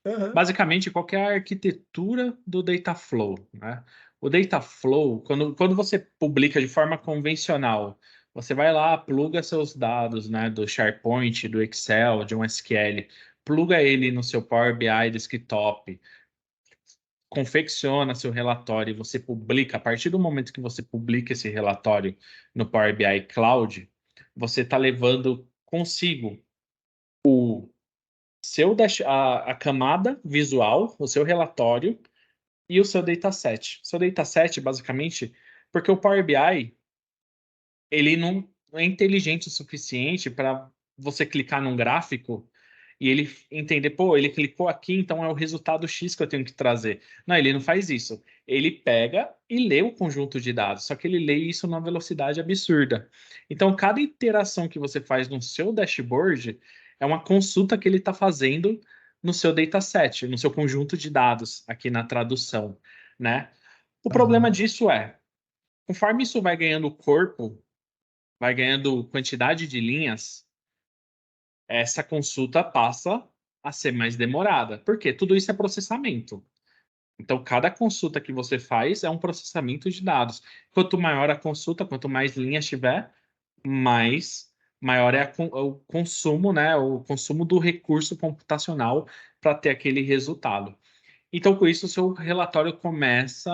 Aham. Basicamente, qual que é a arquitetura do data flow, né? O data flow, quando você publica de forma convencional, você vai lá, pluga seus dados, né, do SharePoint, do Excel, de um SQL, pluga ele no seu Power BI desktop, confecciona seu relatório e você publica. A partir do momento que você publica esse relatório no Power BI Cloud, você está levando consigo a camada visual, o seu relatório e o seu dataset. Seu dataset, basicamente, porque o Power BI, ele não é inteligente o suficiente para você clicar num gráfico e ele entender, pô, ele clicou aqui, então é o resultado X que eu tenho que trazer. Não, ele não faz isso. Ele pega e lê o conjunto de dados, só que ele lê isso numa velocidade absurda. Então, cada interação que você faz no seu dashboard é uma consulta que ele está fazendo no seu dataset, no seu conjunto de dados, aqui na tradução, né? O problema Aham. disso é, conforme isso vai ganhando corpo, vai ganhando quantidade de linhas, essa consulta passa a ser mais demorada. Por quê? Tudo isso é processamento. Então, cada consulta que você faz é um processamento de dados. Quanto maior a consulta, quanto mais linhas tiver, mais maior é o consumo, né? O consumo do recurso computacional para ter aquele resultado. Então, com isso, o seu relatório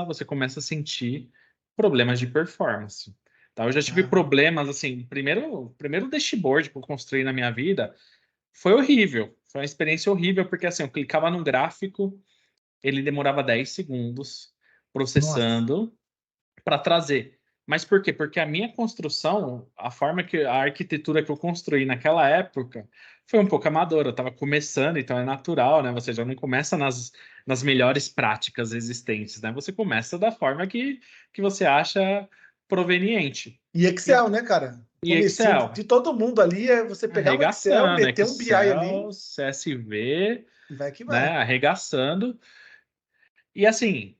você começa a sentir problemas de performance. Tá? Eu já tive Ah, problemas, assim, primeiro dashboard que eu construí na minha vida foi horrível. Foi uma experiência horrível, porque assim, eu clicava num gráfico, ele demorava 10 segundos nossa. processando para trazer. Mas por quê? Porque a minha construção, a arquitetura que eu construí naquela época foi um pouco amadora. Eu estava começando, então é natural, né? Você já não começa nas melhores práticas existentes, né? Você começa da forma que você acha proveniente. E E, Excel, né, cara? e Comecinho Excel, de todo mundo ali é você pegar um Excel, arregaçando, meter um BI Excel, ali CSV, e vai que né? vai. Arregaçando. E assim,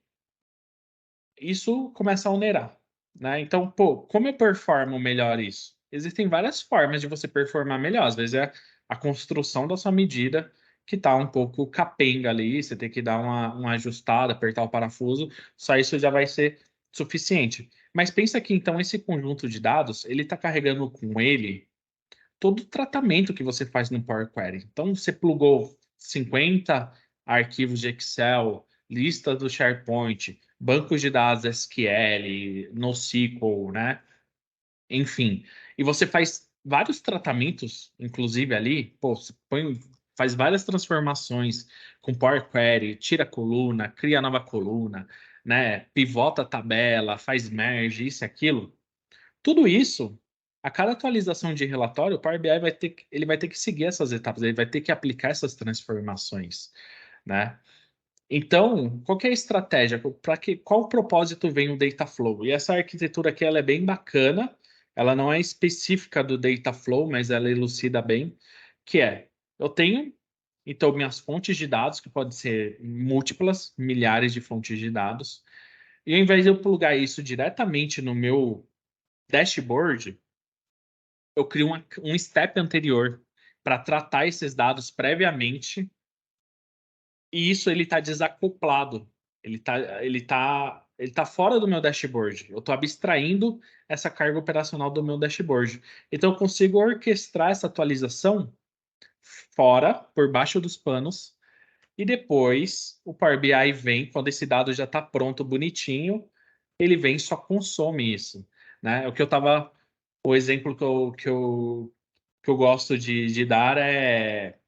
isso começa a onerar, né? Então, pô, como eu performo melhor isso? Existem várias formas de você performar melhor. Às vezes é a construção da sua medida que tá um pouco capenga ali, você tem que dar uma ajustada, apertar o parafuso, só isso já vai ser suficiente. Mas pensa que então esse conjunto de dados, ele está carregando com ele todo o tratamento que você faz no Power Query. Então, você plugou 50 arquivos de Excel, lista do SharePoint, bancos de dados SQL, NoSQL, né? Enfim. E você faz vários tratamentos, inclusive ali, pô, faz várias transformações com Power Query, tira a coluna, cria nova coluna, né? Pivota a tabela, faz merge, isso e aquilo. Tudo isso, a cada atualização de relatório, o Power BI ele vai ter que seguir essas etapas, ele vai ter que aplicar essas transformações, né? Então, qual que é a estratégia? Qual propósito vem o Data Flow? E essa arquitetura aqui ela é bem bacana, ela não é específica do Data Flow, mas ela elucida bem, que é, eu tenho, então, minhas fontes de dados, que podem ser múltiplas, milhares de fontes de dados, e ao invés de eu plugar isso diretamente no meu dashboard, eu crio um step anterior para tratar esses dados previamente, e isso ele está desacoplado. Ele tá fora do meu dashboard. Eu estou abstraindo essa carga operacional do meu dashboard. Então eu consigo orquestrar essa atualização fora, por baixo dos panos, e depois o Power BI vem, quando esse dado já está pronto, bonitinho, ele vem e só consome isso. Né? O exemplo que eu gosto de dar é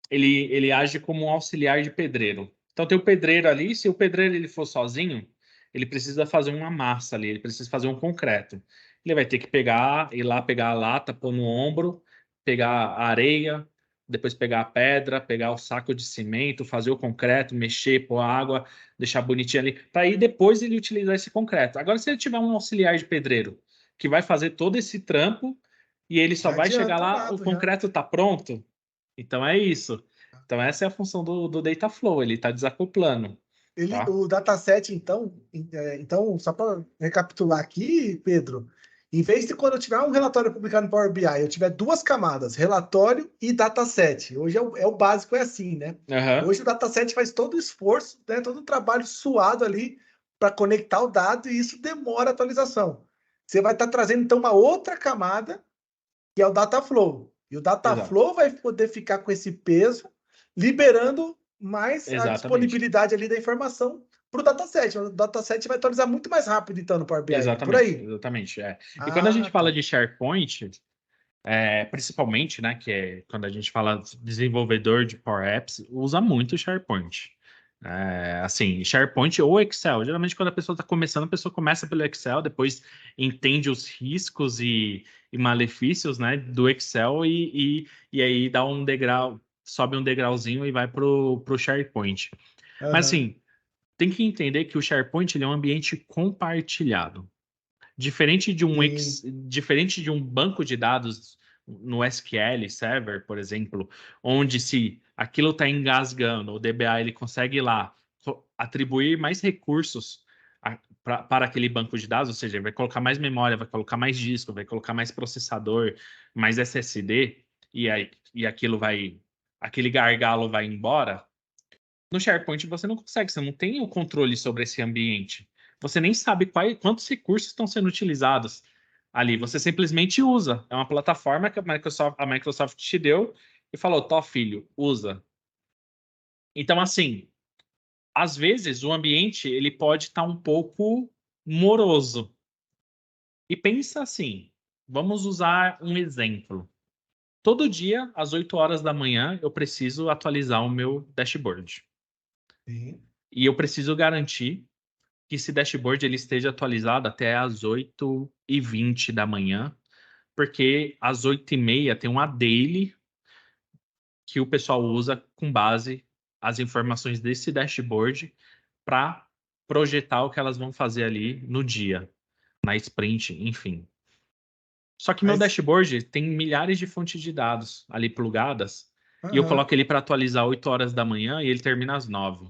ele age como um auxiliar de pedreiro. Então tem o pedreiro ali, se o pedreiro ele for sozinho, ele precisa fazer uma massa ali, ele precisa fazer um concreto. Ele vai ter que ir lá pegar a lata, pôr no ombro, pegar a areia, depois pegar a pedra, pegar o saco de cimento, fazer o concreto, mexer, pôr água, deixar bonitinho ali, para aí depois ele utilizar esse concreto. Agora, se ele tiver um auxiliar de pedreiro que vai fazer todo esse trampo e ele só Já vai chegar adianta o lá, o lado, já. concreto está pronto, então é isso. Então essa é a função do data flow, ele está desacoplando, Ele, tá? o dataset, então, então, só para recapitular aqui, Pedro, Em vez de quando eu tiver um relatório publicado no Power BI, eu tiver duas camadas, relatório e dataset. Hoje é o básico, é assim, né? Hoje o dataset faz todo o esforço, né? Todo o trabalho suado ali para conectar o dado e isso demora a atualização. Você vai estar trazendo, então, uma outra camada, que é o data flow. E o data flow vai poder ficar com esse peso, liberando mais a disponibilidade ali da informação para o dataset. O dataset vai atualizar muito mais rápido, então, no Power BI. Por aí. Exatamente. E quando a gente fala de SharePoint, principalmente, né, que é quando a gente fala desenvolvedor de Power Apps, usa muito o SharePoint. Assim, SharePoint ou Excel. Geralmente, quando a pessoa está começando, a pessoa começa pelo Excel, depois entende os riscos e malefícios, né, do Excel e aí dá um degrau, sobe um degrauzinho e vai pro SharePoint. Mas assim, tem que entender que o SharePoint ele é um ambiente compartilhado. Diferente de um banco de dados no SQL Server, por exemplo, onde se aquilo está engasgando, o DBA ele consegue ir lá atribuir mais recursos para aquele banco de dados, ou seja, vai colocar mais memória, vai colocar mais disco, vai colocar mais processador, mais SSD, e aquele gargalo vai embora. No SharePoint você não consegue, você não tem o controle sobre esse ambiente. Você nem sabe quantos recursos estão sendo utilizados ali. Você simplesmente usa. É uma plataforma que a Microsoft te deu e falou: Tó, filho, usa. Então, assim, às vezes o ambiente ele pode estar um pouco moroso. E pensa assim, vamos usar um exemplo. Todo dia, às 8 horas da manhã, eu preciso atualizar o meu dashboard. Sim. E eu preciso garantir que esse dashboard ele esteja atualizado até às 8h20 da manhã, porque às 8h30 tem uma daily que o pessoal usa com base as informações desse dashboard para projetar o que elas vão fazer ali no dia, na sprint, enfim. Só que meu dashboard tem milhares de fontes de dados ali plugadas e eu coloco ele para atualizar 8 horas da manhã e ele termina às 9.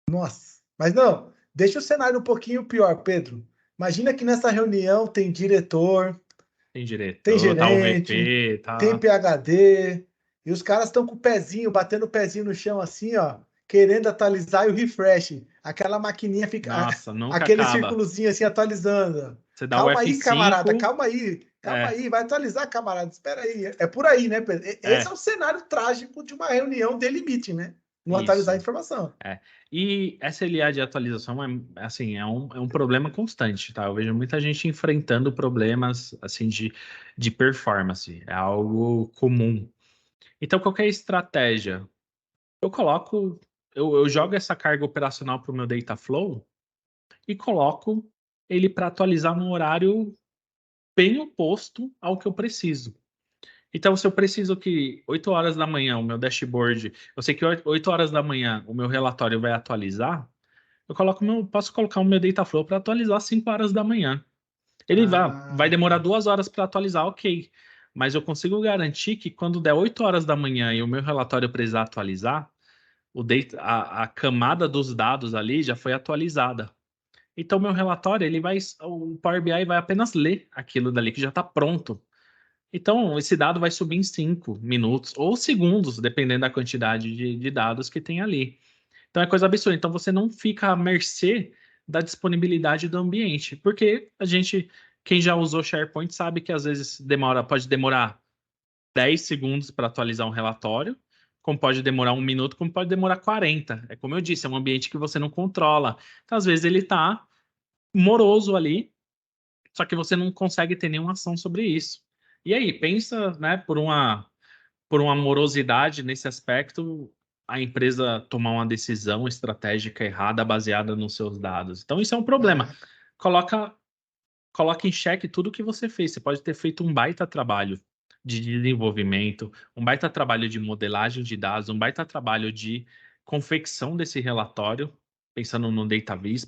Nossa, mas não, deixa o cenário um pouquinho pior, Pedro. Imagina que nessa reunião tem diretor, tem gerente, tá o VP, tem PhD, e os caras estão com o pezinho, batendo o pezinho no chão assim, ó, querendo atualizar e o refresh. Aquela maquininha fica, Nossa, nunca aquele acaba. círculozinho assim atualizando. Você dá Calma o F5, aí, camarada, calma aí, vai atualizar, camarada, espera aí. É por aí, né, Pedro? Esse é o cenário trágico de uma reunião de limite, né? Não atualizar a informação. E SLA de atualização assim, é um problema constante, tá? Eu vejo muita gente enfrentando problemas assim de performance. É algo comum. Então, qual que é a estratégia? Eu jogo essa carga operacional para o meu data flow e coloco ele para atualizar num horário bem oposto ao que eu preciso. Então, se eu preciso que 8 horas da manhã o meu dashboard, eu sei que 8 horas da manhã o meu relatório vai atualizar, posso colocar o meu Dataflow para atualizar às 5 horas da manhã. Ele vai demorar 2 horas para atualizar, ok. Mas eu consigo garantir que quando der 8 horas da manhã e o meu relatório precisar atualizar, a camada dos dados ali já foi atualizada. Então, meu relatório, o Power BI vai apenas ler aquilo dali que já está pronto. Então, esse dado vai subir em 5 minutos ou segundos, dependendo da quantidade de dados que tem ali. Então, é coisa absurda. Então, você não fica à mercê da disponibilidade do ambiente, porque quem já usou SharePoint sabe que às vezes pode demorar 10 segundos para atualizar um relatório, como pode demorar 1 minuto, como pode demorar 40. É como eu disse, é um ambiente que você não controla. Então, às vezes ele está moroso ali, só que você não consegue ter nenhuma ação sobre isso. E aí, pensa, né, por uma morosidade nesse aspecto, a empresa tomar uma decisão estratégica errada baseada nos seus dados. Então, isso é um problema. Coloca em xeque tudo que você fez. Você pode ter feito um baita trabalho de desenvolvimento, um baita trabalho de modelagem de dados, um baita trabalho de confecção desse relatório, pensando no database,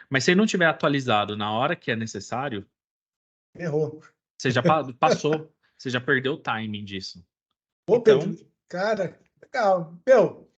mas se ele não tiver atualizado na hora que é necessário, errou. Você já passou, você já perdeu o timing disso. Ô, Então, Pedro, cara, legal. Meu,